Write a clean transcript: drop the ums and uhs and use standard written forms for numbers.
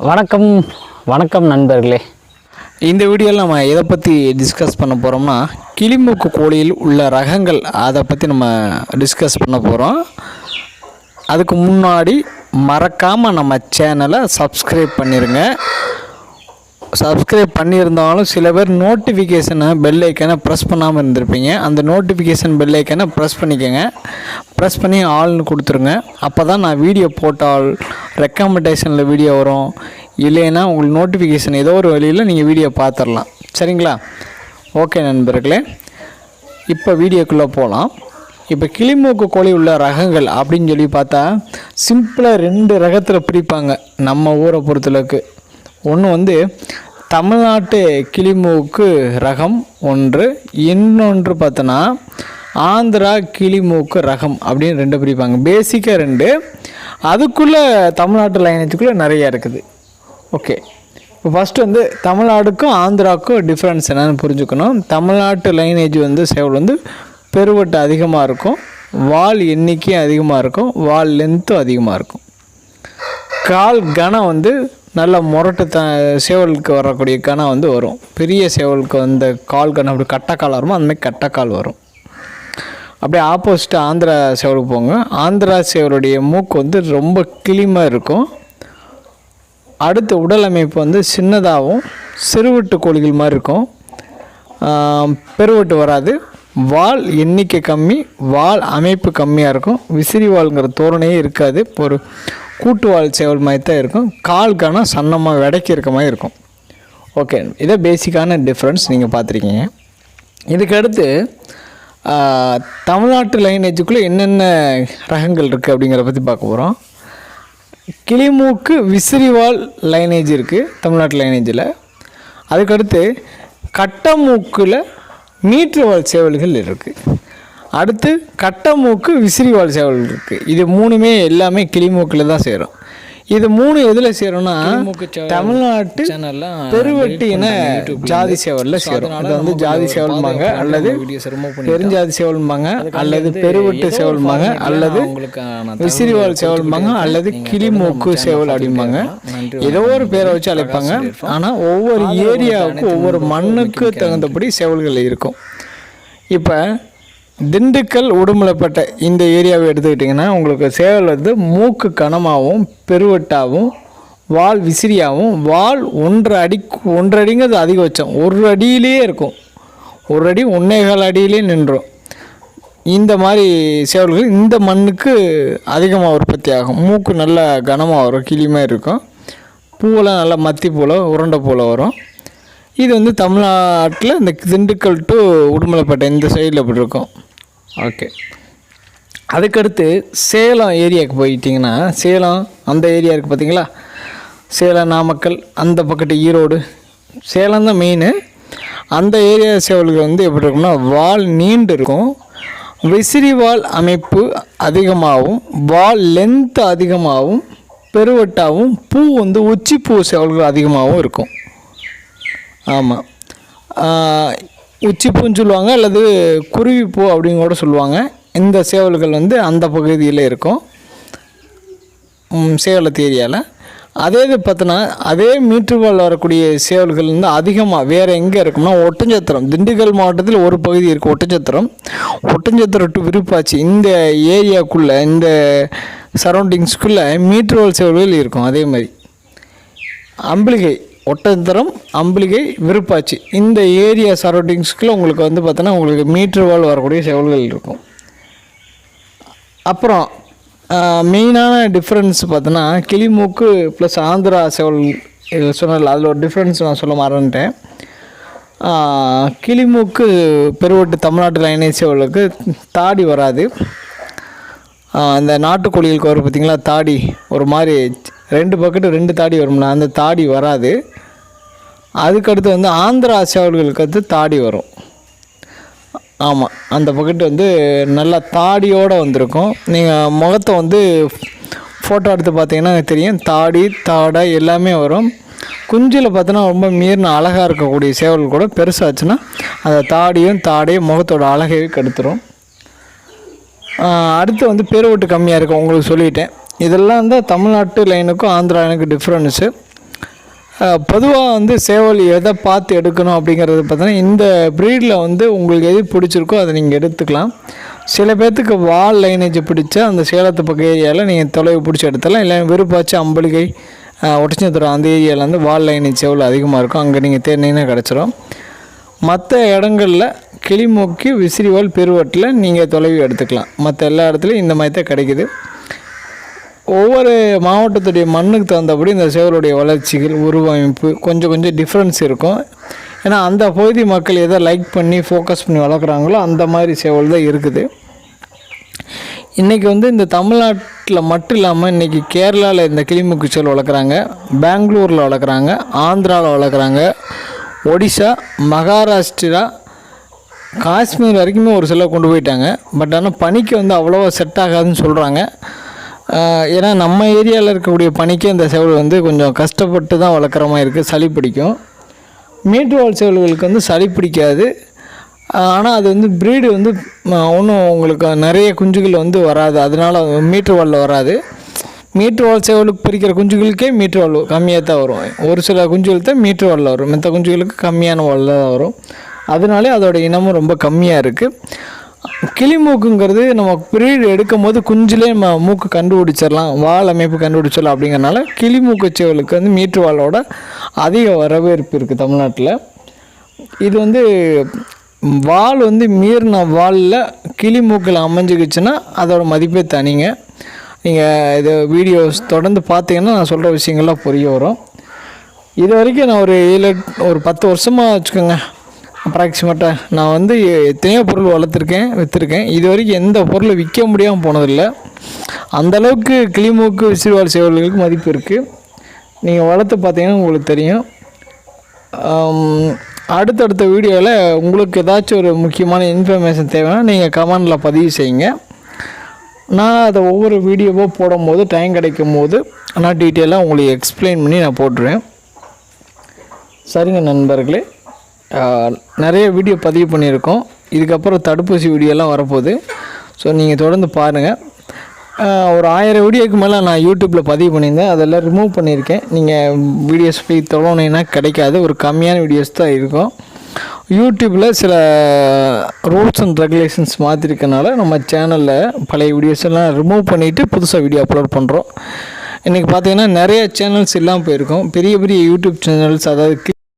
வணக்கம் வணக்கம் நண்பர்களே. இந்த வீடியோவில் நம்ம எதை பற்றி டிஸ்கஸ் பண்ண போகிறோம்னா கிளிமூக்கு கோழியில் உள்ள ரகங்கள் அதை பற்றி நம்ம டிஸ்கஸ் பண்ண போகிறோம். அதுக்கு முன்னாடி மறக்காமல் நம்ம சேனலை சப்ஸ்கிரைப் பண்ணிடுங்க. சப்ஸ்கிரைப் பண்ணியிருந்தாலும் சில பேர் நோட்டிஃபிகேஷனை பெல் ஐக்கனை ப்ரெஸ் பண்ணாமல் இருந்திருப்பீங்க. அந்த நோட்டிஃபிகேஷன் பெல் ஐக்கனை ப்ரெஸ் பண்ணிக்கோங்க. ப்ரெஸ் பண்ணி ஆல்னு கொடுத்துருங்க. அப்போ தான் நான் வீடியோ போட்டால் ரெக்கமெண்டேஷனில் வீடியோ வரும். இல்லைன்னா உங்களுக்கு நோட்டிஃபிகேஷன் ஏதோ ஒரு வழியில் நீங்கள் வீடியோ பார்த்துடலாம். சரிங்களா? ஓகே நண்பர்களே, இப்போ வீடியோக்குள்ளே போகலாம். இப்போ கிளிமூக்கு கோழி உள்ள ரகங்கள் அப்படின்னு சொல்லி பார்த்தா சிம்பிளாக 2 ரகத்தில் பிரிப்பாங்க நம்ம ஊரை பொறுத்தளவுக்கு. ஒன்று தமிழ்நாட்டு கிளிமூக்கு ரகம் ஒன்று, இன்னொன்று பார்த்தோன்னா ஆந்திரா கிளிமூக்கு ரகம் அப்படின்னு 2 பிரிப்பாங்க. பேசிக்காக 2, அதுக்குள்ளே தமிழ்நாட்டு லைனேஜுக்குள்ளே நிறையா இருக்குது. ஓகே, இப்போ ஃபஸ்ட்டு தமிழ்நாடுக்கும் ஆந்திராவுக்கும் டிஃப்ரென்ஸ் என்னென்னு புரிஞ்சுக்கணும். தமிழ்நாட்டு லைனேஜ் சேவல் பெருவட்டு அதிகமாக இருக்கும், வால் எண்ணிக்கையும் அதிகமாக இருக்கும், வால் லென்த்தும் அதிகமாக இருக்கும். கால் கனம் நல்ல முரட்டு சேவலுக்கு வரக்கூடிய கணம் வரும். பெரிய சேவலுக்கு கால் கணம் அப்படி கட்டைக்கால் வருமோ அந்தமாதிரி கட்டைக்கால் வரும். அப்படியே ஆப்போசிட் ஆந்திரா சேவலுக்கு போங்க. ஆந்திரா சேவலுடைய மூக்கு ரொம்ப கிளிமாக இருக்கும். அடுத்த உடல் அமைப்பு சின்னதாகவும் சிறுவட்டு கோழிகள் மாதிரி இருக்கும். பெருவட்டு வராது. வால் எண்ணிக்கை கம்மி, வால் அமைப்பு கம்மியாக இருக்கும். விசிறிவால்ங்கிற தோரணையே இருக்காது. ஒரு கூட்டுவால் சேவல் மாதிரி தான் இருக்கும். கால் கணம் சன்னமாக விடைக்கி இருக்க மாதிரி இருக்கும். ஓகே, இதை பேசிக்கான டிஃப்ரென்ஸ் நீங்கள் பார்த்துருக்கீங்க. இதுக்கடுத்து தமிழ்நாட்டு லைனேஜுக்குள்ளே என்னென்ன ரகங்கள் இருக்குது அப்படிங்கிறத பற்றி பார்க்க போகிறோம். கிளிமூக்கு விசிறிவால் லைனேஜ் இருக்குது தமிழ்நாட்டு லைனேஜில். அதுக்கடுத்து கட்டமூக்கில் மீட்டர்வால் சேவல்கள் இருக்குது. அடுத்து கட்டமூக்கு விசிறிவால் சேவல்கள் இருக்குது. இது 3மே எல்லாமே கிளிமூக்கில் தான் சேரும். இது 3 எதில் சேரும்னா தமிழ்நாட்டு பெருவெட்டின ஜாதி சேவலில் சேரும். இது ஜாதி சேவல்பாங்க, அல்லது பெருஞ்சாதி சேவல்பாங்க, அல்லது பெருவெட்டு சேவல்பாங்க, அல்லது விசிறிவால் சேவல்பாங்க, அல்லது கிளிமூக்கு சேவல் அப்படிம்பாங்க. ஏதோ ஒரு பேரை வச்சு அழைப்பாங்க. ஆனால் ஒவ்வொரு ஏரியாவுக்கும் ஒவ்வொரு மண்ணுக்கு தகுந்தபடி சேவல்கள் இருக்கும். இப்போ திண்டுக்கல் உடுமலைப்பட்ட இந்த ஏரியாவை எடுத்துக்கிட்டிங்கன்னா உங்களுக்கு சேவல் மூக்கு கனமாகவும் பெருவட்டாகவும் வால் விசிறியாகவும் வால் 1 அடிங்கிறது அதிகபட்சம் 1 அடியிலே இருக்கும். 1 அடி 1.25 அடியிலே நின்றோம். இந்த மாதிரி சேவல்கள் இந்த மண்ணுக்கு அதிகமாக உற்பத்தி ஆகும். மூக்கு நல்லா கனமாக வரும், கிளிமாக இருக்கும். பூவெல்லாம் நல்லா மத்தி போல் உருண்டை போல் வரும். இது தமிழ்நாட்டில் இந்த திண்டுக்கல் டு உடுமலைப்பேட்டை இந்த சைடில் இப்படி இருக்கும். ஓகே, அதுக்கடுத்து சேலம் ஏரியாவுக்கு போயிட்டிங்கன்னா, சேலம் அந்த ஏரியா இருக்குது பார்த்தீங்களா, சேலம் நாமக்கல் அந்த பக்கத்து ஈரோடு, சேலம் தான் மெயின். அந்த ஏரியா சேவல்கள் எப்படி இருக்கும்னா வால் நீண்டு இருக்கும், விசிறிவால் அமைப்பு அதிகமாகவும், வால் லென்த் அதிகமாகவும், பெருவட்டாகவும், பூ உச்சிப்பூ சேவல்கள் அதிகமாகவும் இருக்கும். ஆமாம், உச்சிப்பூன்னு சொல்லுவாங்க, அல்லது குருவிப்பூ அப்படின்னு கூட சொல்லுவாங்க. இந்த சேவல்கள் அந்த பகுதியில் இருக்கும், சேவலத்து ஏரியாவில். அதே இது பார்த்தோன்னா அதே மீட்டர்வால் வரக்கூடிய சேவல்கள் அதிகமாக வேறு எங்கே இருக்கும்னா ஒட்டஞ்சத்திரம், திண்டுக்கல் மாவட்டத்தில் ஒரு பகுதி இருக்குது ஒட்டஞ்சத்திரம் டு விருப்பாச்சி இந்த ஏரியாவுக்குள்ளே, இந்த சரௌண்டிங்ஸ்குள்ளே மீட்டர்வால் சேவல்கள் இருக்கும். அதே மாதிரி அம்பிளிகை, ஒட்டஞ்சத்திரம், அம்பிளிகை, விருப்பாச்சி இந்த ஏரியா சரௌண்டிங்ஸ்க்குள்ளே உங்களுக்கு பார்த்தோன்னா உங்களுக்கு மீட்டர்வால் வரக்கூடிய சேவல்கள் இருக்கும். அப்புறம் மெயினான டிஃப்ரென்ஸ் பார்த்தோன்னா கிளிமூக்கு ப்ளஸ் ஆந்திரா சேவல் சொன்னதில்ல, அதில் ஒரு டிஃப்ரென்ஸ் நான் சொல்ல மறந்துட்டேன். கிளிமூக்கு பெருவட்டு தமிழ்நாட்டு லைனேஜ் சேவலுக்கு தாடி வராது. இந்த நாட்டுக்கோழிகளுக்கு வரும் பார்த்திங்களா தாடி, ஒரு மாதிரி 2 பக்கெட்டு 2 தாடி வரும்னா அந்த தாடி வராது. அதுக்கடுத்து ஆந்திரா சேவல்களுக்கு தாடி வரும். ஆமாம், அந்த பக்கெட்டு நல்லா தாடியோடு வந்திருக்கும். நீங்கள் முகத்தை ஃபோட்டோ எடுத்து பார்த்தீங்கன்னா தெரியும், தாடி தாடை எல்லாமே வரும். குஞ்சில் பார்த்தோன்னா ரொம்ப மீறின அழகாக இருக்கக்கூடிய சேவல் கூட பெருசாச்சுன்னா அந்த தாடையும் முகத்தோட அழகையே கெடுத்துரும். அடுத்து பெருவட்டு கம்மியாக இருக்கும் உங்களுக்கு சொல்லிட்டேன். இதெல்லாம் தான் தமிழ்நாட்டு லைனுக்கும் ஆந்திரா லைனுக்கும் டிஃப்ரென்ஸு. பொதுவாக வந்து சேவல் எதை பார்த்து எடுக்கணும் அப்படிங்கிறது பார்த்தீங்கன்னா இந்த ப்ரீடில் வந்து உங்களுக்கு எது பிடிச்சிருக்கோ அதை நீங்கள் எடுத்துக்கலாம். சில பேர்த்துக்கு வால் லைனேஜ் பிடிச்சா அந்த சேலத்து பக்கம் ஏரியாவில் நீங்கள் தொலைவு பிடிச்சி எடுத்துடலாம். இல்லை விருப்பாச்சு அம்பளிகை ஒட்டச்சத்திரம் அந்த ஏரியாவில் வந்து வால் லைனேஜ் சேவல் அதிகமாக இருக்கும், அங்கே நீங்கள் தேடினீங்கன்னா கிடச்சிரும். மற்ற இடங்களில் கிளிமூக்கு விசிறிவால் பெருவட்டில் நீங்கள் தொலைவு எடுத்துக்கலாம். மற்ற எல்லா இடத்துலையும் இந்த மாதிரி தான் கிடைக்குது. ஒவ்வொரு மாவட்டத்துடைய மண்ணுக்கு தகுந்தபடி இந்த சேவலுடைய வளர்ச்சிகள் உருவமைப்பு கொஞ்சம் டிஃப்ரென்ஸ் இருக்கும். ஏன்னா அந்த பகுதி மக்கள் எதை லைக் பண்ணி ஃபோக்கஸ் பண்ணி வளர்க்குறாங்களோ அந்த மாதிரி சேவல் தான் இருக்குது. இன்றைக்கி வந்து இந்த தமிழ்நாட்டில் மட்டும் இல்லாமல் இன்றைக்கி கேரளாவில் இந்த கிளிமூக்கு சேவல் வளர்க்குறாங்க, பெங்களூரில் வளர்க்குறாங்க, ஆந்திராவில் வளர்க்குறாங்க, ஒடிசா, மகாராஷ்டிரா, காஷ்மீர் வரைக்குமே ஒரு சில கொண்டு போயிட்டாங்க. பட் ஆனால் பனிக்கு வந்து அவ்வளோவா செட் ஆகாதுன்னு சொல்கிறாங்க. ஏன்னா நம்ம ஏரியாவில் இருக்கக்கூடிய பனிக்கு இந்த சேவல் வந்து கொஞ்சம் கஷ்டப்பட்டு தான் வளர்க்குற மாதிரி இருக்குது, சளி பிடிக்கும். மீட்டுவால் சேவல்களுக்கு வந்து சளி பிடிக்காது. ஆனால் அது வந்து ப்ரீடு வந்து ஒன்றும் உங்களுக்கு நிறைய குஞ்சுகள் வந்து வராது, அதனால் மீட்ரு வாலில் வராது. மீட்ரு வால் சேவலுக்கு பறிக்கிற குஞ்சுகளுக்கே மீட்ரு வால் கம்மியாக தான் வரும். ஒரு சில குஞ்சுகள் தான் மீட்ரு வாலில் வரும், மற்ற குஞ்சுகளுக்கு கம்மியான வாலில் தான் வரும். அதனாலே அதோடய இனமும் ரொம்ப கம்மியாக இருக்குது. கிளிமூக்குங்கிறது நம்ம ப்ரீடு எடுக்கும் போது குஞ்சிலே நம்ம மூக்கு கண்டுபிடிச்சிடலாம், வால் அமைப்பு கண்டுபிடிச்சிடலாம். அப்படிங்கிறனால கிளிமூக்கு சேவலுக்கு வந்து மீட்ரு வாலோட அதிக வரவேற்பு இருக்குது தமிழ்நாட்டில். இது வந்து வால் வந்து மீறின வாலில் கிளிமூக்கில் அமைஞ்சிக்கிச்சுன்னா அதோட மதிப்பே தனிங்க. நீங்கள் இது வீடியோஸ் தொடர்ந்து பார்த்தீங்கன்னா நான் சொல்கிற விஷயங்கள்லாம் புரிய வரும். இது வரைக்கும் நான் ஒரு 10 வருஷமாக வச்சுக்கோங்க அப்ராக்சிமேட்டாக நான் வந்து எத்தனையோ பொருள் விற்றுருக்கேன். இது வரைக்கும் எந்த பொருளை விற்க முடியாமல் போனதில்லை. அந்தளவுக்கு கிளிமூக்கு விசிறிவால் சேவல்களுக்கு மதிப்பு இருக்குது. நீங்கள் வளர்த்து பார்த்தீங்கன்னா உங்களுக்கு தெரியும். அடுத்தடுத்த வீடியோவில் உங்களுக்கு ஏதாச்சும் ஒரு முக்கியமான இன்ஃபர்மேஷன் தேவைன்னா நீங்கள் கமெண்டில் பதிவு செய்யுங்க. நான் அதை ஒவ்வொரு வீடியோவாக போடும்போது டைம் கிடைக்கும் போது நான் டீட்டெயிலாக உங்களுக்கு எக்ஸ்பிளைன் பண்ணி நான் போட்டுருவேன். சரிங்க நண்பர்களே, நிறைய வீடியோ பதிவு பண்ணியிருக்கோம். இதுக்கப்புறம் தடுப்பூசி வீடியோலாம் வரப்போகுது. ஸோ நீங்கள் தொடர்ந்து பாருங்கள். ஒரு 1000 வீடியோக்கு மேலே நான் யூடியூப்பில் பதிவு பண்ணியிருந்தேன், அதெல்லாம் ரிமூவ் பண்ணியிருக்கேன். நீங்கள் வீடியோஸ் போய் தொடங்கினீங்கன்னா கிடைக்காது, ஒரு கம்மியான வீடியோஸ் தான் இருக்கும். யூடியூப்பில் சில ரூல்ஸ் அண்ட் ரெகுலேஷன்ஸ் மாற்றிருக்கனால நம்ம சேனலில் பழைய வீடியோஸ் எல்லாம் ரிமூவ் பண்ணிவிட்டு புதுசாக வீடியோ அப்லோட் பண்ணுறோம். இன்றைக்கி பார்த்தீங்கன்னா நிறைய சேனல்ஸ் எல்லாம் போயிருக்கோம். பெரிய யூடியூப் சேனல்ஸ், அதாவது